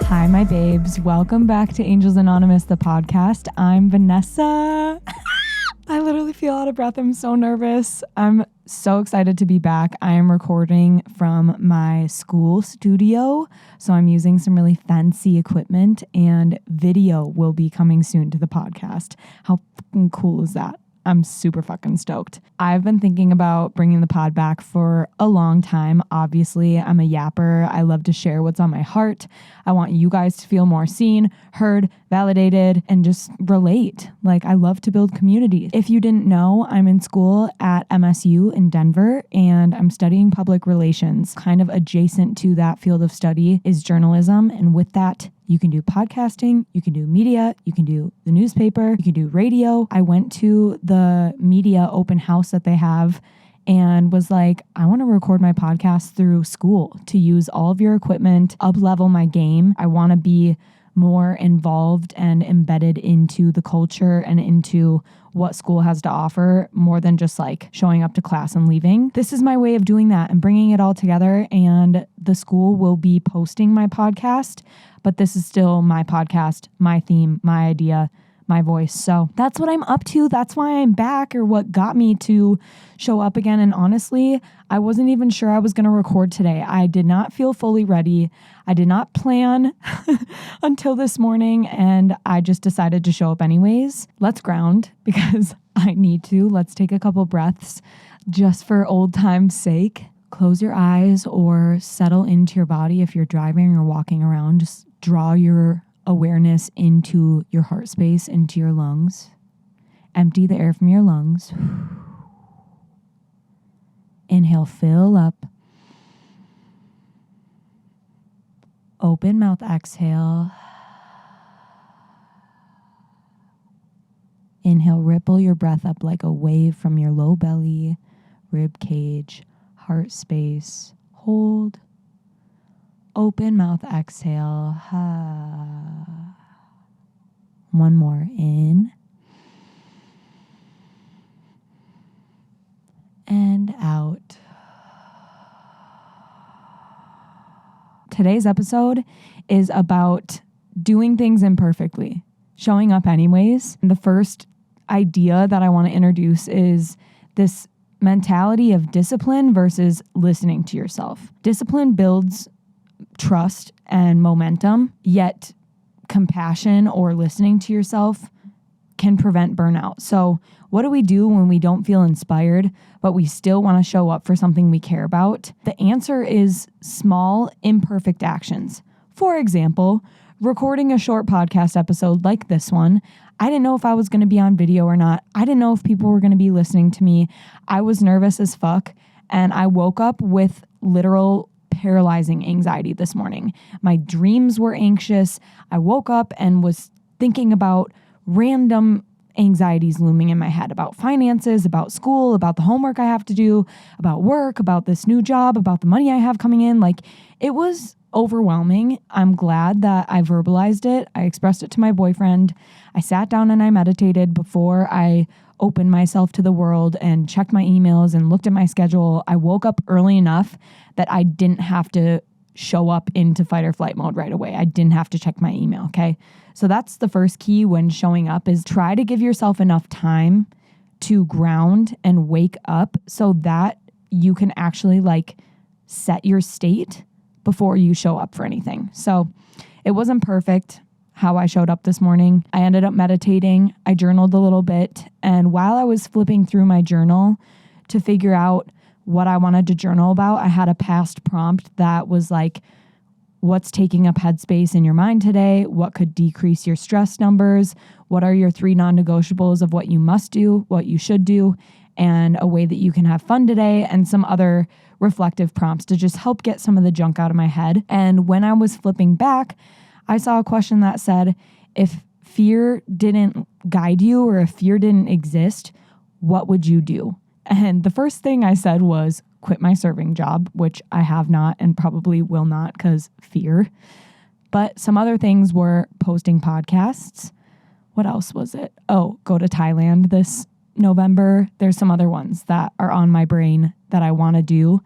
Hi, my babes. Welcome back to Angels Anonymous, the podcast. I'm Vanessa. I literally feel out of breath. I'm so nervous. I'm so excited to be back. I am recording from my school studio, so I'm using some really fancy equipment, and video will be coming soon to the podcast. How fucking cool is that? I'm super fucking stoked. I've been thinking about bringing the pod back for a long time. Obviously, I'm a yapper. I love to share what's on my heart. I want you guys to feel more seen, heard, validated, and just relate. Like, I love to build community. If you didn't know, I'm in school at MSU in Denver, and I'm studying public relations. Kind of adjacent to that field of study is journalism. And with that, you can do podcasting, you can do media, you can do the newspaper, you can do radio. I went to the media open house that they have and was like, I want to record my podcast through school to use all of your equipment, up-level my game. I want to be more involved and embedded into the culture and into what school has to offer more than just like showing up to class and leaving. This is my way of doing that and bringing it all together. And the school will be posting my podcast, but this is still my podcast, my theme, my idea, my voice. So that's what I'm up to. That's why I'm back, or what got me to show up again. And honestly, I wasn't even sure I was going to record today. I did not feel fully ready. I did not plan until this morning, and I just decided to show up anyways. Let's ground because I need to. Let's take a couple breaths just for old time's sake. Close your eyes or settle into your body. If you're driving or walking around, just draw your awareness into your heart space, into your lungs. Empty the air from your lungs. Inhale, fill up. Open mouth, exhale. Inhale, ripple your breath up like a wave from your low belly, rib cage, heart space. Hold. Open mouth, exhale. One more. In. And out. Today's episode is about doing things imperfectly, showing up anyways. And the first idea that I want to introduce is this mentality of discipline versus listening to yourself. Discipline builds trust and momentum, yet compassion or listening to yourself can prevent burnout. So what do we do when we don't feel inspired, but we still want to show up for something we care about? The answer is small, imperfect actions. For example, recording a short podcast episode like this one. I didn't know if I was going to be on video or not. I didn't know if people were going to be listening to me. I was nervous as fuck, and I woke up with literal paralyzing anxiety this morning. My dreams were anxious. I woke up and was thinking about random anxieties looming in my head about finances, about school, about the homework I have to do, about work, about this new job, about the money I have coming in. Like, it was overwhelming. I'm glad that I verbalized it. I expressed it to my boyfriend. I sat down and I meditated before I opened myself to the world and checked my emails and looked at my schedule. I woke up early enough that I didn't have to show up into fight or flight mode right away. I didn't have to check my email, okay? So that's the first key when showing up, is try to give yourself enough time to ground and wake up so that you can actually like set your state before you show up for anything. So it wasn't perfect how I showed up this morning. I ended up meditating. I journaled a little bit. And while I was flipping through my journal to figure out what I wanted to journal about, I had a past prompt that was like, what's taking up headspace in your mind today? What could decrease your stress numbers? What are your 3 non-negotiables of what you must do, what you should do, and a way that you can have fun today, and some other reflective prompts to just help get some of the junk out of my head. And when I was flipping back, I saw a question that said, if fear didn't guide you or if fear didn't exist, what would you do? And the first thing I said was quit my serving job, which I have not and probably will not because fear. But some other things were posting podcasts. What else was it? Oh, go to Thailand this November. There's some other ones that are on my brain that I want to do,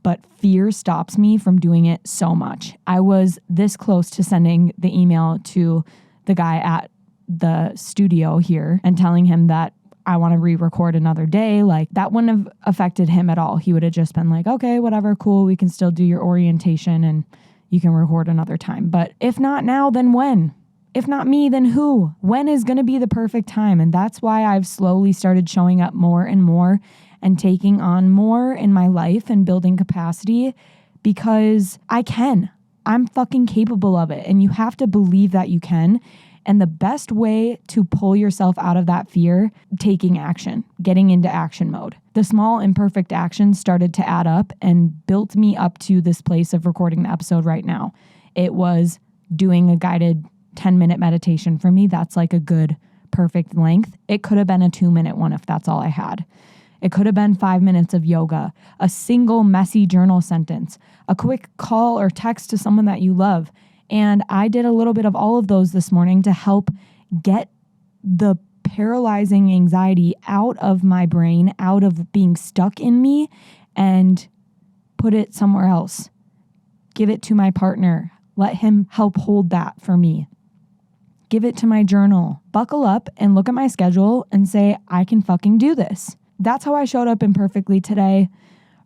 but fear stops me from doing it so much. I was this close to sending the email to the guy at the studio here and telling him that I want to re-record another day. Like, that wouldn't have affected him at all. He would have just been like, okay, whatever, cool. We can still do your orientation and you can record another time. But if not now, then when? If not me, then who? When is going to be the perfect time? And that's why I've slowly started showing up more and more and taking on more in my life and building capacity, because I can. I'm fucking capable of it. And you have to believe that you can. And the best way to pull yourself out of that fear, taking action, getting into action mode. The small imperfect actions started to add up and built me up to this place of recording the episode right now. It was doing a guided 10-minute meditation for me. That's like a good, perfect length. It could have been a 2-minute one if that's all I had. It could have been 5 minutes of yoga, a single messy journal sentence, a quick call or text to someone that you love. And I did a little bit of all of those this morning to help get the paralyzing anxiety out of my brain, out of being stuck in me, and put it somewhere else. Give it to my partner. Let him help hold that for me. Give it to my journal. Buckle up and look at my schedule and say, I can fucking do this. That's how I showed up imperfectly today.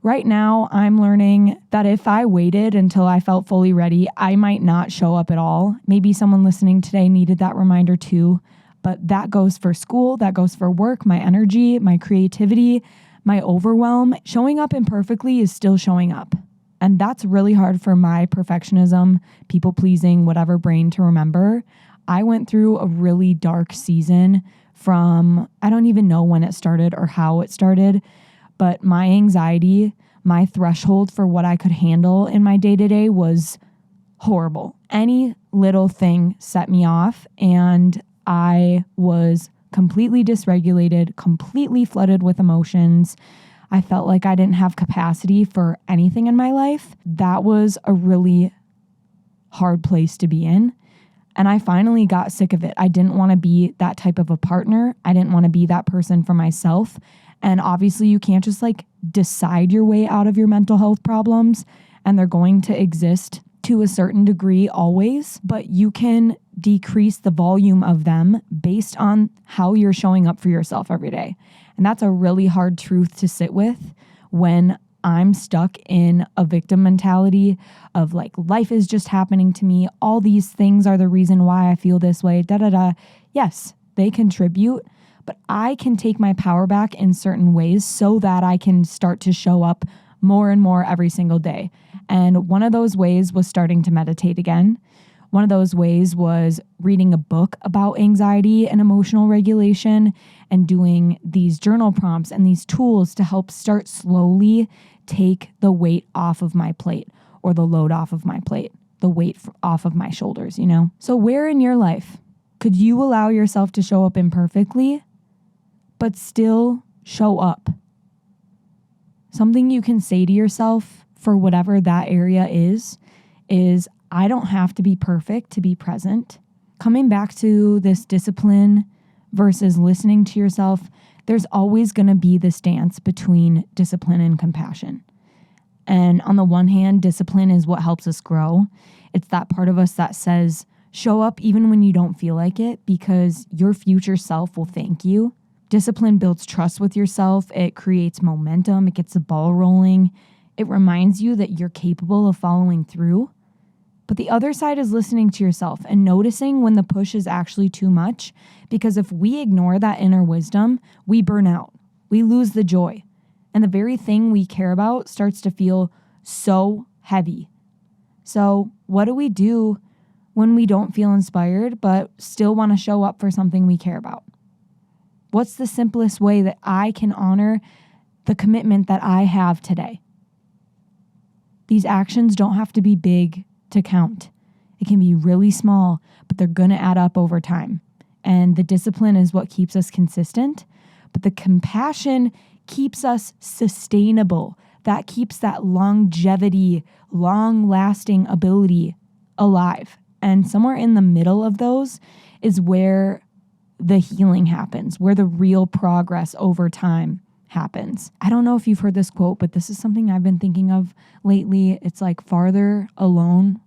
Right now, I'm learning that if I waited until I felt fully ready, I might not show up at all. Maybe someone listening today needed that reminder too, but that goes for school, that goes for work, my energy, my creativity, my overwhelm. Showing up imperfectly is still showing up. And that's really hard for my perfectionism, people-pleasing, whatever brain to remember. I went through a really dark season from, I don't even know when it started or how it started, but my anxiety, my threshold for what I could handle in my day-to-day was horrible. Any little thing set me off, and I was completely dysregulated, completely flooded with emotions. I felt like I didn't have capacity for anything in my life. That was a really hard place to be in. And I finally got sick of it. I didn't want to be that type of a partner. I didn't want to be that person for myself. And obviously you can't just like decide your way out of your mental health problems, and they're going to exist to a certain degree always, but you can decrease the volume of them based on how you're showing up for yourself every day. And that's a really hard truth to sit with when I'm stuck in a victim mentality of like, life is just happening to me. All these things are the reason why I feel this way, Yes, they contribute, but I can take my power back in certain ways so that I can start to show up more and more every single day. And one of those ways was starting to meditate again. One of those ways was reading a book about anxiety and emotional regulation and doing these journal prompts and these tools to help start slowly take the weight off of my plate, or the load off of my plate, the weight off of my shoulders, you know? So where in your life could you allow yourself to show up imperfectly, but still show up? Something you can say to yourself for whatever that area is I don't have to be perfect to be present. Coming back to this discipline versus listening to yourself, there's always going to be this dance between discipline and compassion. And on the one hand, discipline is what helps us grow. It's that part of us that says, show up even when you don't feel like it, because your future self will thank you. Discipline builds trust with yourself. It creates momentum. It gets the ball rolling. It reminds you that you're capable of following through. But the other side is listening to yourself and noticing when the push is actually too much, because if we ignore that inner wisdom, we burn out. We lose the joy. And the very thing we care about starts to feel so heavy. So what do we do when we don't feel inspired but still want to show up for something we care about? What's the simplest way that I can honor the commitment that I have today? These actions don't have to be big to count. It can be really small, but they're going to add up over time. And the discipline is what keeps us consistent, but the compassion keeps us sustainable. That keeps that longevity, long-lasting ability alive. And somewhere in the middle of those is where the healing happens, where the real progress over time happens. I don't know if you've heard this quote, but this is something I've been thinking of lately. It's like farther alone,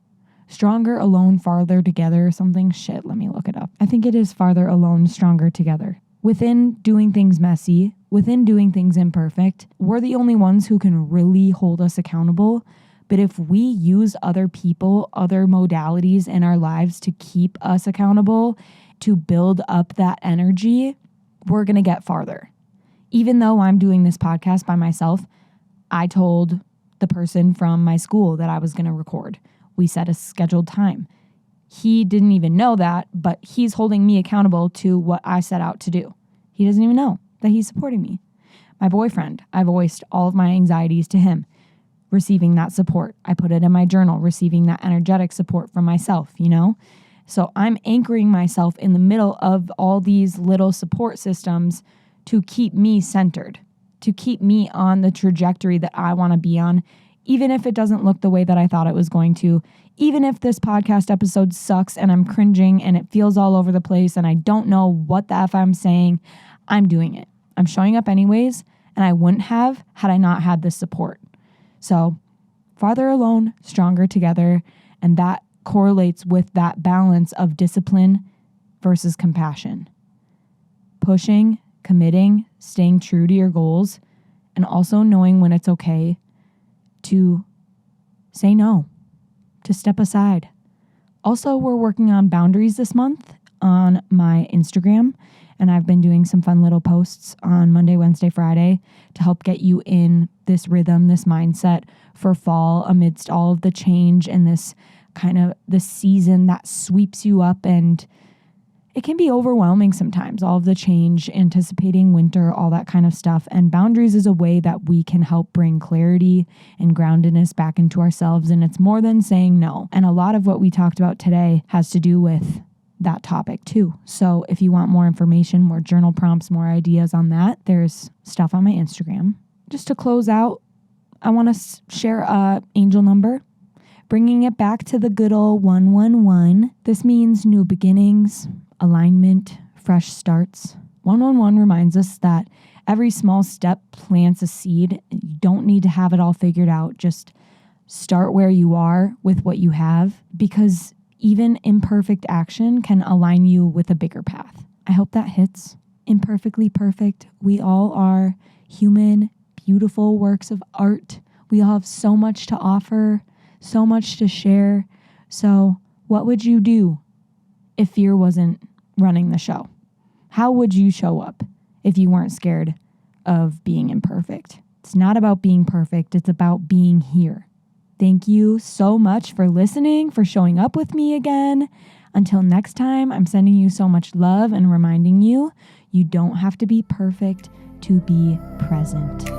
stronger alone, farther together or something. Shit, let me look it up. I think it is farther alone, stronger together. Within doing things messy, within doing things imperfect, we're the only ones who can really hold us accountable. But if we use other people, other modalities in our lives to keep us accountable, to build up that energy, we're going to get farther. Even though I'm doing this podcast by myself, I told the person from my school that I was going to record. We set a scheduled time. He didn't even know that, but he's holding me accountable to what I set out to do. He doesn't even know that he's supporting me. My boyfriend, I voiced all of my anxieties to him, receiving that support. I put it in my journal, receiving that energetic support from myself, So I'm anchoring myself in the middle of all these little support systems to keep me centered, to keep me on the trajectory that I want to be on, even if it doesn't look the way that I thought it was going to, even if this podcast episode sucks and I'm cringing and it feels all over the place and I don't know what the F I'm saying, I'm doing it. I'm showing up anyways, and I wouldn't have had I not had this support. So farther alone, stronger together, and that correlates with that balance of discipline versus compassion. Pushing, committing, staying true to your goals, and also knowing when it's okay to say no, to step aside. Also, we're working on boundaries this month on my Instagram, and I've been doing some fun little posts on Monday, Wednesday, Friday to help get you in this rhythm, this mindset for fall amidst all of the change and this kind of the season that sweeps you up, and it can be overwhelming sometimes, all of the change, anticipating winter, all that kind of stuff. And boundaries is a way that we can help bring clarity and groundedness back into ourselves. And it's more than saying no. And a lot of what we talked about today has to do with that topic too. So if you want more information, more journal prompts, more ideas on that, there's stuff on my Instagram. Just to close out, I want to share a angel number, bringing it back to the good old 111. This means new beginnings, alignment, fresh starts. 111 reminds us that every small step plants a seed. You don't need to have it all figured out. Just start where you are with what you have, because even imperfect action can align you with a bigger path. I hope that hits. Imperfectly perfect. We all are human, beautiful works of art. We all have so much to offer, so much to share. So what would you do if fear wasn't running the show? How would you show up if you weren't scared of being imperfect? It's not about being perfect. It's about being here. Thank you so much for listening, for showing up with me again. Until next time, I'm sending you so much love and reminding you, you don't have to be perfect to be present.